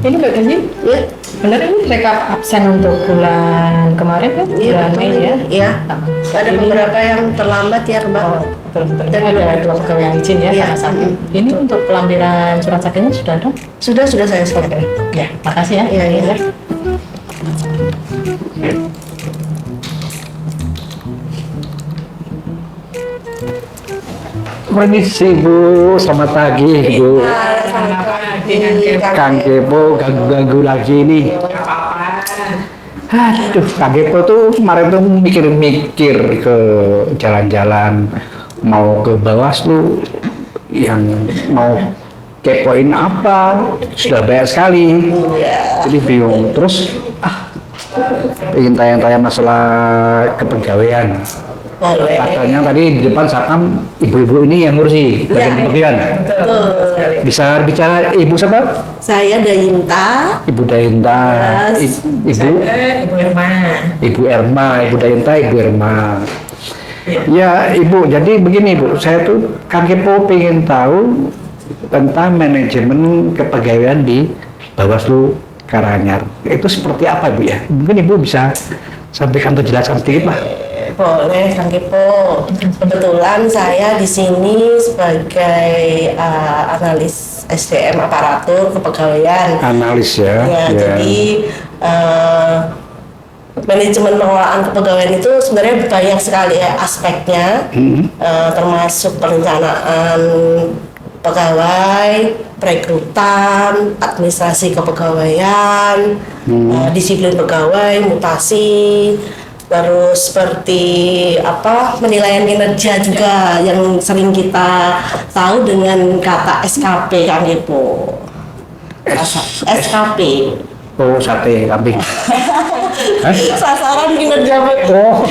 Ini Mbak Ganji, Ya, benar ini rekap absen untuk bulan kemarin kan? Bulan Mei ya? iya. Ada beberapa yang terlambat ya, Mbak. Oh, betul. Ada 2 pegawai yang izin ya, Iya. karena sakit. Ini untuk pelampiran surat sakitnya sudah ada? Sudah saya Oke. share. Ya, makasih ya. Iya, iya. Permisi Bu, selamat pagi Bu. Kang Kepo ganggu-ganggu lagi nih. Aduh, Kang Kepo tuh kemarin tuh mikir-mikir ke jalan-jalan mau ke Bawaslu yang mau kepoin apa sudah banyak sekali, jadi bingung. Terus ingin tanya-tanya masalah kepegawaian. Boleh. Katanya tadi di depan Sakam ibu-ibu ini yang ngurusi bagian kepegawaian. Bisa bicara ibu siapa? Saya Dayinta. Ibu Dayinta, Yes. ibu Ibu Irma. Ibu Erma, Ibu Dayinta, Ibu Erma. Ya Ibu, jadi begini Bu, saya tuh Kang Kepo pengen tahu tentang manajemen kepegawaian di Bawaslu Karanganyar. Itu seperti apa Bu ya? Mungkin Ibu bisa sampaikan atau jelaskan sedikit lah. Boleh, Kang Kepo. Kebetulan saya di sini sebagai analis SDM aparatur kepegawaian. Analis ya. Ya, jadi manajemen pengelolaan kepegawaian itu sebenarnya banyak sekali ya aspeknya, termasuk perencanaan pegawai, perekrutan, administrasi kepegawaian, disiplin pegawai, mutasi, terus seperti penilaian kinerja juga yang sering kita tahu dengan kata SKP, Kang Kepo. SKP. Oh, sate kambing. Sasaran kinerja Oh,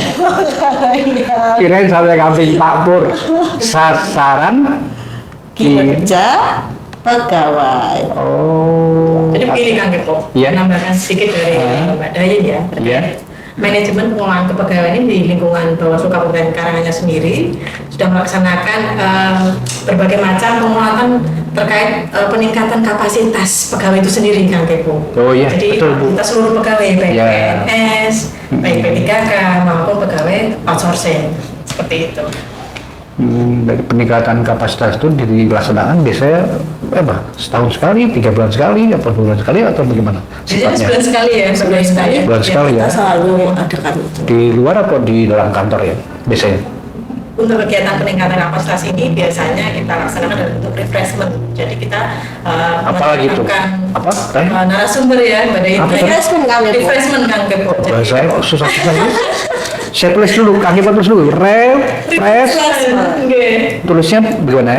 kirain sate kambing Pak Pur. Sasaran kinerja pegawai. Oh. Jadi begini Kang Kepo, Iya. menambahkan sedikit dari Mbak Dayin ya. Iya. Manajemen pengelolaan kepegawaian ini di lingkungan Bawaslu Kabupaten Karanganyar sendiri sudah melaksanakan berbagai macam penguatan terkait peningkatan kapasitas pegawai itu sendiri Kang Kepo. Oh iya, Jadi betul, Bu. kita seluruh pegawai baik Iya. PNS, baik P3K maupun pegawai outsourcing seperti itu. Dari peningkatan kapasitas itu dilaksanakan biasanya setahun sekali, 3 bulan sekali, apa 2 bulan sekali atau bagaimana? Jadi sebulan sekali ya, sebulan sekali. Sebulan sekali ya. Kita selalu adakan itu. Di luar atau di dalam kantor ya biasanya? Untuk kegiatan peningkatan kapasitas ini biasanya kita laksanakan dalam bentuk refreshment. Jadi kita Apalagi itu? menetapkan, Apa? narasumber ya, Mbak Dayin. Apa? Refreshment, Kang Kepo. Refreshment Kang Kepo. Jadi, Bahasa susah-susah ini. Saya tulis dulu, Kang Kepo tulis dulu. Refresh. Oke. Tulisnya bagaimana?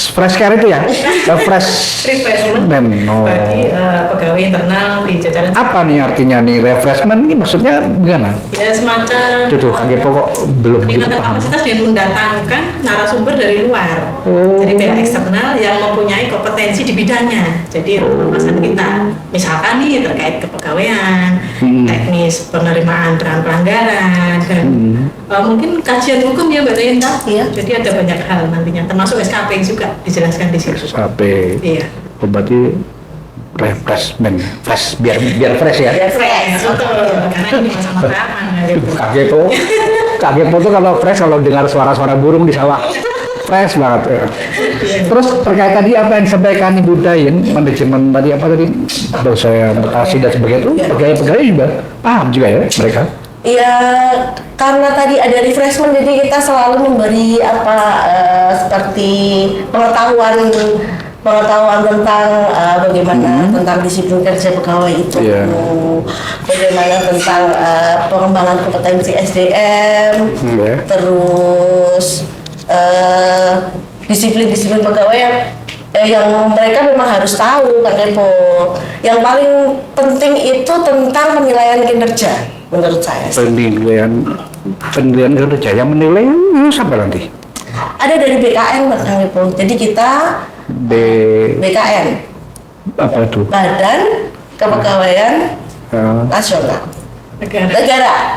Fresh care itu ya? Fresh. Refreshment Oh. bagi pegawai internal di jajaran. Apa nih artinya nih refreshment ini maksudnya gimana? Ya semacam Tuh Kang Kepo kok belum gitu peningkatan paham. kapasitas dengan mendatangkan narasumber dari luar. Oh. Jadi pihak eksternal yang mempunyai kompetensi di bidangnya. Jadi pembahasan kita, misalkan nih terkait kepegawaian, teknis penerimaan terhadap pelanggaran, dan mungkin kajian hukum ya Mbak Dayin. Iya. Jadi ada banyak hal nantinya, termasuk SKP juga dijelaskan di situ. SKP. Iya. Oh, berarti refreshment, biar fresh ya. Fresh, betul. Karena ini masa-masa aman. gitu. Kang Kepo tuh kalau fresh kalau dengar suara-suara burung di sawah fresh banget. Terus terkait tadi apa yang disampaikan Ibu Dayin, manajemen tadi apa tadi? Atau saya mutasi dan sebagainya itu pegawai juga paham juga ya mereka. Ya, karena tadi ada refreshment, jadi kita selalu memberi seperti pengetahuan tentang bagaimana tentang disiplin kerja pegawai itu, Iya. bagaimana tentang pengembangan kompetensi SDM, Iya. terus disiplin pegawai yang mereka memang harus tahu, Kang Kepo. Yang paling penting itu tentang penilaian kinerja menurut saya. Penilaian kerja yang menilai siapa nanti? Ada dari BKN, Kang Kepo. Jadi kita BKN, Apa itu? Badan Kepegawaian Nasional. Negara.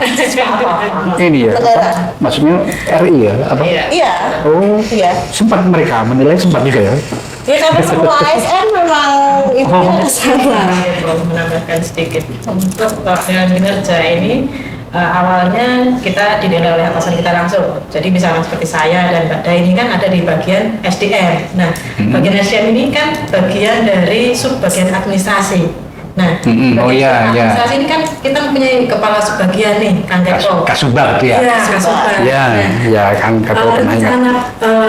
Ini ya, Negara. maksudnya RI ya? Apa? Iya. Oh, Iya. sempat mereka menilai sempat juga ya? Ya karena semua ASN memang itu Iya, sama. Menambahkan sedikit untuk pelatihan kinerja ini awalnya kita dinilai oleh atasan kita langsung. Jadi misalnya seperti saya dan Mbak Dai ini kan ada di bagian SDM. Nah, bagian SDM ini kan bagian dari subbagian administrasi. Nah, Oh iya, iya. administrasi ini kan kita mempunyai kepala subbagian nih, Kang Kepo. Kasubag tuh ya. Iya, Kasubag. Ya, Nah, ya Kang Kepo pernah ingat. rencana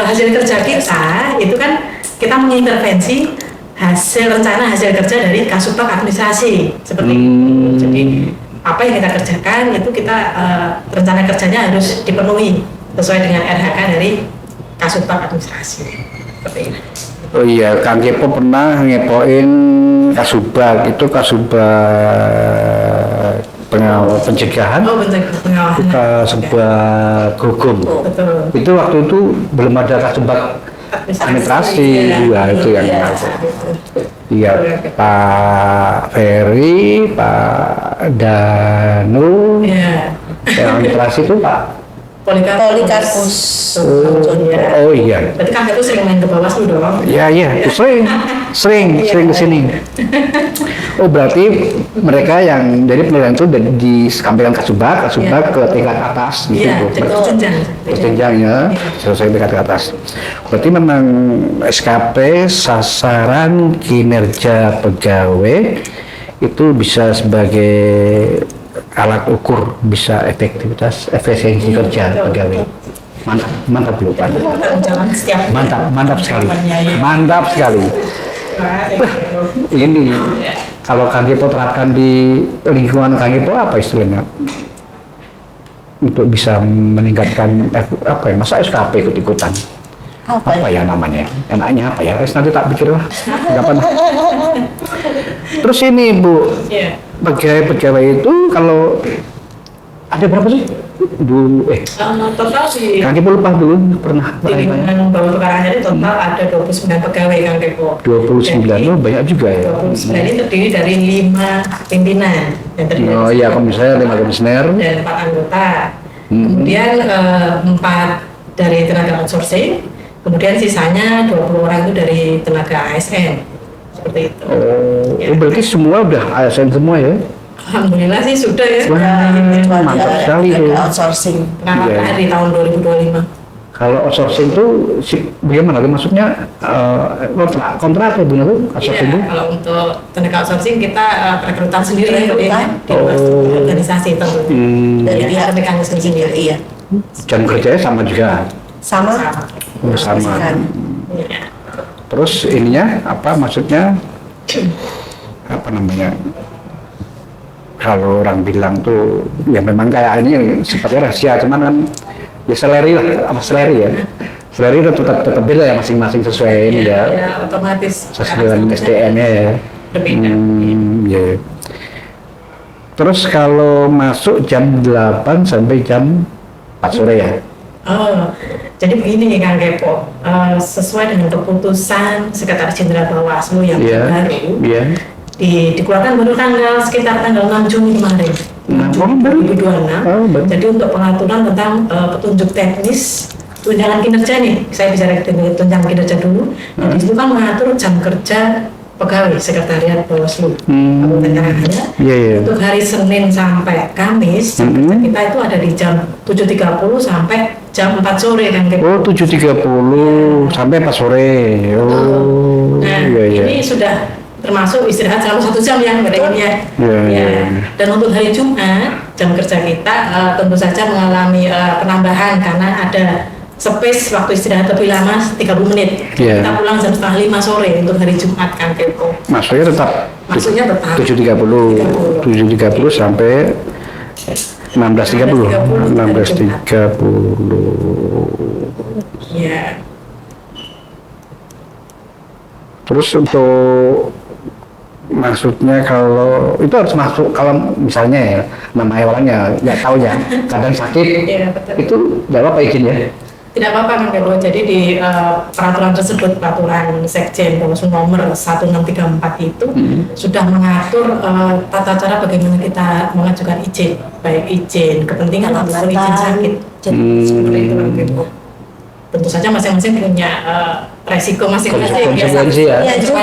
hasil kerja kita itu kan kita mengintervensi rencana hasil kerja dari Kasubag administrasi seperti itu. Jadi apa yang kita kerjakan itu kita rencana kerjanya harus dipenuhi sesuai dengan RHK dari Kasubag administrasi seperti itu. Oh iya, Kang Kepo pernah ngepoin Kasubag, itu Kasubag pencegahan, Oh, bentuk pengawasan. Kasubag hukum. Betul. Itu waktu itu belum ada Kasubag administrasi, Iya. itu yang Iya, tahu. gitu. Iya, Pak Ferry, Pak Danu, Iya. yang administrasi itu Pak. Polikarpus. Oh iya. Berarti Kang itu sering main ke Bawaslu dong? Ya iya, sering kesini. Oh berarti mereka yang jadi penilaian itu disampaikan Kasubag ke tingkat atas gitu. Iya, Bu. jadi berjenjang. Berjenjang ya, selesai tingkat ke atas. Berarti memang SKP sasaran kinerja pegawai itu bisa sebagai alat ukur bisa efisiensi kerja pegawai. Mantap Bu Pan. Jangan setiap Mantap sekali. Iya. Mantap sekali. Ini kalau Kang Kepo terapkan di lingkungan Kang Kepo apa istilahnya? Untuk bisa meningkatkan apa ya? Masa SKP ikut-ikutan? Apa ya namanya? Enaknya apa ya? Nanti tak pikir lah. Kapan? Terus ini Bu, Iya. pegawai itu kalau ada berapa sih? Dulu Total di Kang Kepo lupa dulu pernah lingkungan Bawah Tukaran jadi total ada 29 pegawai Kang Kepo. 29, oh banyak juga ya. 29 ini terdiri dari 5 pimpinan yang terdiri Oh dari iya, komisioner, 5 komisioner. dan 4 anggota. Kemudian 4 dari tenaga outsourcing. Kemudian sisanya 20 orang itu dari tenaga ASN. Seperti itu. Oh, berarti semua udah ASN semua ya? Alhamdulillah sih sudah ya. Wah, mantap sekali tuh. Outsourcing. Nah, Iya. di tahun 2025. Kalau outsourcing tuh bagaimana tuh? Maksudnya kontrak ya benar tuh outsourcing Iya, tuh? kalau untuk tenaga outsourcing kita perekrutan sendiri Perekrutan? di luar organisasi tentunya. Dari Jadi pihak ada mekanisme sendiri. Iya. Jam kerjanya sama juga. Sama. Oh, sama. Iya. Terus ininya apa maksudnya? Apa namanya? Kalau orang bilang tuh ya memang kayak ini seperti rahasia, cuman kan ya seleri lah, apa seleri ya. Seleri itu tetap beda ya masing-masing sesuai ini ya. Ya, otomatis. Sesuai dengan SDM-nya ya. Berbeda. Ya. Terus kalau masuk jam 8 sampai jam 4 sore ya? Oh, jadi begini nih Kang Kepo, sesuai dengan keputusan Sekretaris Jenderal Bawaslu yang baru, dikeluarkan baru sekitar tanggal 6 Juni kemarin. Baru? 2026. Baru. Jadi untuk pengaturan tentang petunjuk teknis tunjangan kinerja nih, saya bicara tunjangan kinerja dulu. Nah, di situ kan mengatur jam kerja pegawai Sekretariat Bawaslu Kabupaten Karanganyar. Untuk hari Senin sampai Kamis, jam kerja kita itu ada di jam 7.30 sampai jam 4 sore kan. Oh, 7.30 sampai 4 sore. Oh, nah, ini sudah termasuk istirahat selama 1 jam ya mereka. Dan untuk hari Jumat, jam kerja kita tentu saja mengalami penambahan karena ada space waktu istirahat lebih lama 30 menit. Kita pulang jam setengah 5 sore untuk hari Jumat kan Kepo. Masuknya tetap 7.30 sampai 16.30. Iya. Terus untuk maksudnya kalau itu harus masuk kalau misalnya ya nama hewannya nggak tahu ya kadang sakit itu nggak apa-apa izin ya. Tidak apa-apa Kang Kepo. Jadi di peraturan tersebut, peraturan Sekjen Bawaslu nomor 1634 itu sudah mengatur tata cara bagaimana kita mengajukan izin, baik izin kepentingan ataupun izin sakit. Seperti itu Kang Kepo. tentu saja masing-masing punya resiko masing-masing. Konsekuensi ya? Iya juga.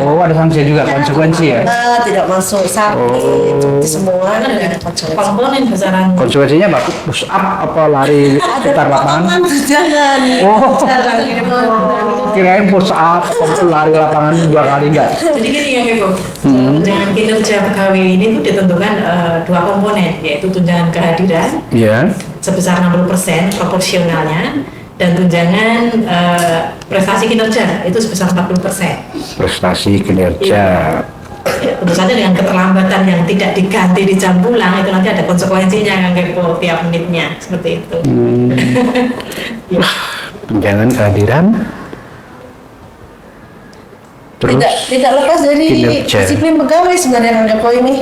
Oh, ada sanksi juga, konsekuensi ya? Tidak masuk sakit, Oh. semua Kan ada ada konsekuensi. komponen besaran. Konsekuensinya apa? Push up apa lari putar lapangan? Jangan. Oh. Jangan. Kirain push up atau lari lapangan 2 kali enggak? Jadi gini ya Ibu, tunjangan kinerja pegawai ini tuh ditentukan 2 komponen, yaitu tunjangan kehadiran Iya. sebesar 60% proporsionalnya, dan tunjangan prestasi kinerja itu sebesar 40%. Prestasi kinerja. Ya, tentu saja dengan keterlambatan yang tidak diganti di jam pulang itu nanti ada konsekuensinya kan Kepo tiap menitnya seperti itu. Ya. Tunjangan kehadiran. Terus Tidak lepas dari kinerja. disiplin pegawai sebenarnya Kang Joko ini.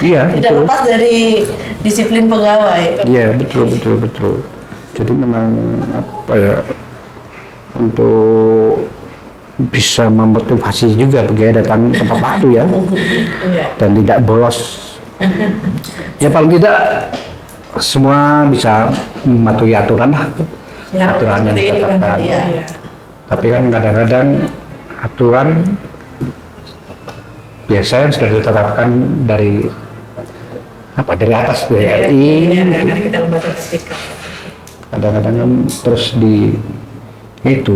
Iya, Tidak betul. lepas dari disiplin pegawai. Iya, betul. Jadi memang apa ya, untuk bisa memotivasi juga pegawai datang tepat waktu ya, Iya. dan tidak bolos. Ya paling tidak semua bisa mematuhi aturan lah, Ya, aturan yang seperti ini kan. ditetapkan. Iya. Tapi kan kadang-kadang aturan biasanya sudah ditetapkan dari dari atas Iya, BRI, karena kita lembaga etika. kadang-kadang kan terus di itu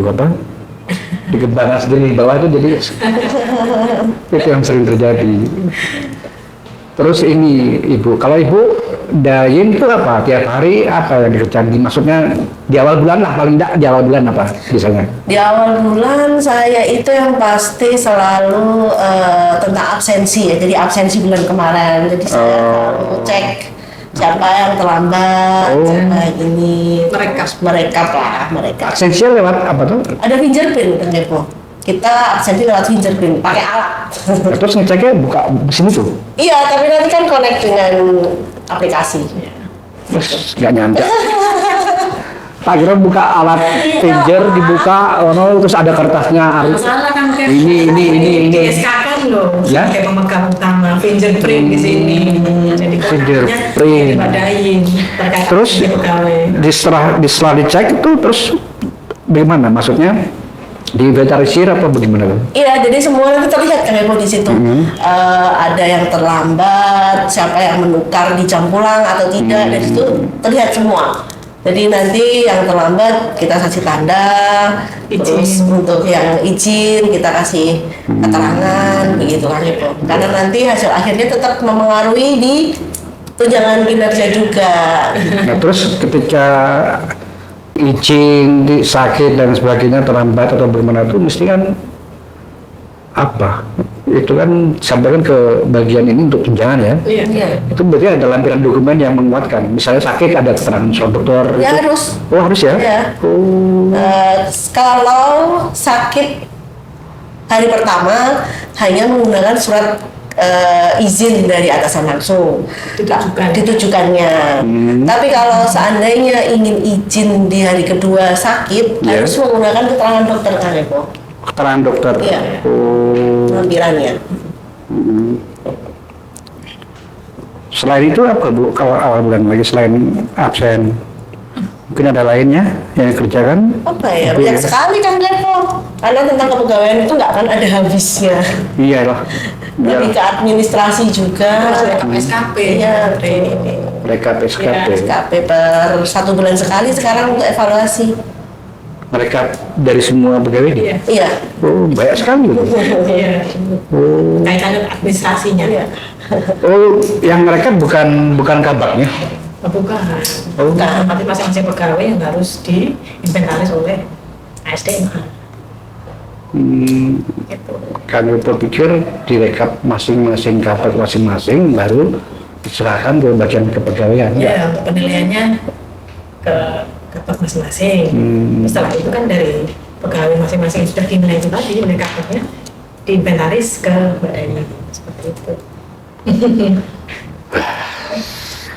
dikembangkan sendiri di bawah itu, jadi itu yang sering terjadi. Terus ini Ibu, kalau Ibu Dayin itu apa? Tiap hari apa yang dikerjakan? Maksudnya di awal bulan lah, paling enggak di awal bulan apa biasanya? Di awal bulan saya itu yang pasti selalu tentang absensi ya. Jadi absensi bulan kemarin. Jadi saya selalu cek siapa yang terlambat, siapa yang ini. Merekap lah, merekap. Esensial lewat apa tuh? Ada fingerprint kan Depo. Kita absensi lewat fingerprint, pakai alat. Terus ngeceknya buka di sini tuh? Iya, tapi nanti kan connect dengan aplikasi. Terus nggak nyampe. Tak kira buka alat pager, dibuka, terus ada kertasnya. Masalah kan Kepo. Ini. Di SK kan loh, Ya? sebagai pemegang utama fingerprint di sini. Jadi Fingerprint. dibadain terkait Terus pegawai. setelah dicek itu terus bagaimana? Maksudnya diinventarisir apa bagaimana? Iya, jadi semua nanti terlihat kan Depo di situ. Ada yang terlambat, siapa yang menukar di jam pulang atau tidak, dari situ terlihat semua. Jadi nanti yang terlambat kita kasih tanda, terus untuk yang izin kita kasih keterangan, begitu kan Depo. Karena nanti hasil akhirnya tetap memengaruhi di tunjangan kinerja juga. Nah, terus ketika izin, sakit dan sebagainya terlambat atau bagaimana itu mesti kan apa? Itu kan sampaikan ke bagian ini untuk tunjangan ya. Iya. Iya. Itu berarti ada lampiran dokumen yang menguatkan. Misalnya sakit ada keterangan soal dokter. Ya itu. harus. Oh harus ya? Ya. Oh. Kalau sakit hari pertama hanya menggunakan surat izin dari atasan langsung ditujukannya. Tapi kalau seandainya ingin izin di hari kedua sakit, Yeah. harus menggunakan keterangan dokter kan Depo. Keterangan dokter. Iya. Oh. Lampirannya. Selain itu apa Bu? Kalau awal bulan lagi selain absen, mungkin ada lainnya yang dikerjakan? Apa ya? Apa Banyak sekali kan Depo. Karena tentang kepegawaian itu nggak akan ada habisnya. Iya lah. Lebih ke administrasi juga. SKP. Iya, ini. Mereka PSKP. SKP per 1 bulan sekali sekarang untuk evaluasi. Mereka dari semua pegawai ini? Iya. Iya. Oh, banyak sekali. Bu. Iya. Oh. Kaitan dengan administrasinya. Oh, yang mereka bukan kabaknya. Bukan. Oh. Nanti masing-masing pegawai yang harus diinventaris oleh ASDM. Gitu. Kami berpikir direkap masing-masing kabak masing-masing baru diserahkan ke bagian kepegawaian. Ya, untuk penilaiannya ke kapal masing-masing. Setelah itu kan dari pegawai masing-masing yang sudah dinilai itu tadi, mereka akhirnya diinventaris ke badannya seperti itu.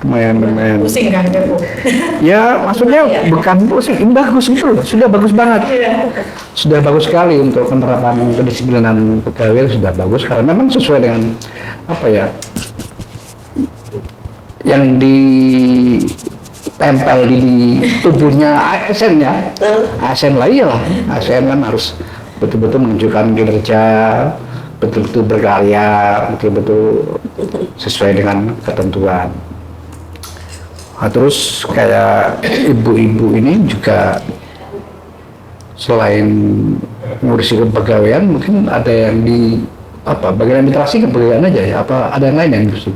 Lumayan. Pusing kan Depo? Ya, maksudnya bukan pusing, ini bagus gitu loh. Sudah bagus banget. Iya. Sudah bagus sekali untuk penerapan kedisiplinan pegawai, sudah bagus karena memang sesuai dengan apa ya yang tempel di tubuhnya ASN ya. ASN lah iyalah. ASN kan harus betul-betul menunjukkan kinerja, betul-betul berkarya, betul-betul sesuai dengan ketentuan. Nah, terus kayak ibu-ibu ini juga selain ngurusi kepegawaian, mungkin ada yang di bagian administrasi kepegawaian aja ya? Apa ada yang lain yang ngurusi?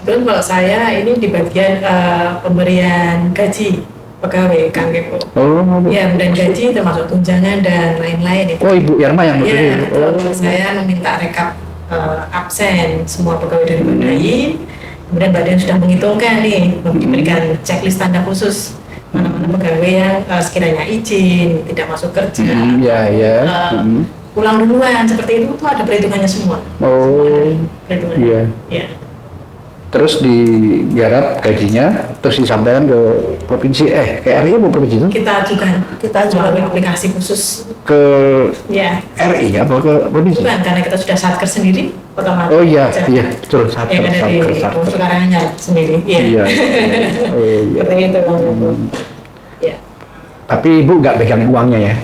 Dan kalau saya ini di bagian pemberian gaji pegawai Kang Kepo. Oh, Ya, pemberian gaji termasuk tunjangan dan lain-lain itu. oh Ibu Yarma yang ngurusi. Ya, saya meminta rekap absen semua pegawai dari Badai. Kemudian Badan sudah menghitungkan nih, memberikan checklist tanda khusus mana-mana pegawai yang sekiranya izin, tidak masuk kerja, Ya. pulang duluan, seperti itu tuh ada perhitungannya semua. Oh, Perhitungannya. iya. Ya. Terus digarap gajinya, terus disampaikan ke provinsi, ke RI apa provinsi itu? Kita ajukan melalui aplikasi khusus. Ke Ya. RI apa ke provinsi? Bukan, karena kita sudah satker sendiri, otomatis. Oh iya, aja. iya, betul, satker. Ya, dari sekarangnya sendiri. Iya. Iya. Oh, iya. Seperti itu, Bang. Ya. Tapi Ibu nggak pegang uangnya ya?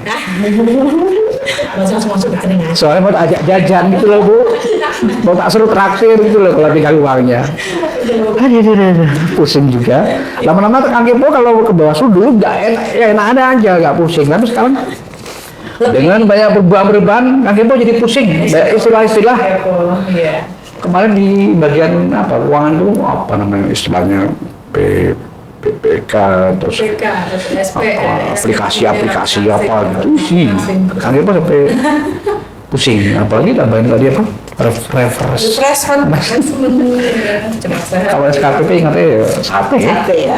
Langsung semua sudah keringat. Soalnya mau ajak jajan gitu loh Bu, mau tak suruh traktir gitu loh kalau pegang uangnya. Aduh, pusing juga. Lama-lama Kang Kepo kalau ke Bawaslu dulu nggak enak, ya enak ada aja, nggak pusing. Tapi sekarang dengan banyak perubahan-perubahan, Kang Kepo jadi pusing. Banyak istilah-istilah. Iya. Kemarin di bagian keuangan itu apa namanya istilahnya PPK terus PK, aplikasi apa gitu sih. Kang Kepo sampai pusing. Apalagi tambahin tadi apa? Refreshment. Cepat sehat. Kalau SKPP ingatnya ya sate ya. Oke ya.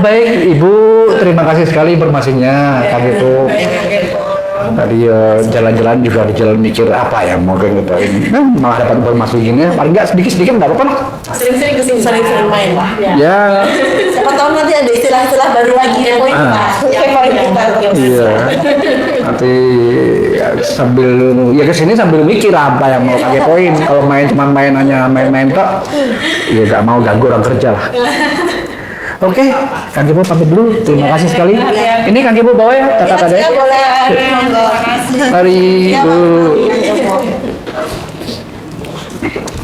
Baik Ibu, terima kasih sekali informasinya. Kang Kepo. Tadi jalan-jalan juga di jalan mikir apa ya mau ngapain. Malah dapat informasi gini, paling nggak sedikit-sedikit nggak apa-apa lah. Sering-sering kesini. Sering-sering main lah. Ya, Siapa tahu nanti ada istilah-istilah baru lagi yang favorit kita. iya. Nanti ya, sambil ya kesini sambil mikir apa yang mau pakai poin. Kalau cuma hanya main-main tok, ya nggak mau ganggu orang kerja lah. Oke, Kang Kepo pamit dulu. Terima kasih sekali. Ini Kang Kepo bawa ya, kata-kata Ya ya. boleh. Terima kasih. Mari Ya, Bu. Pak.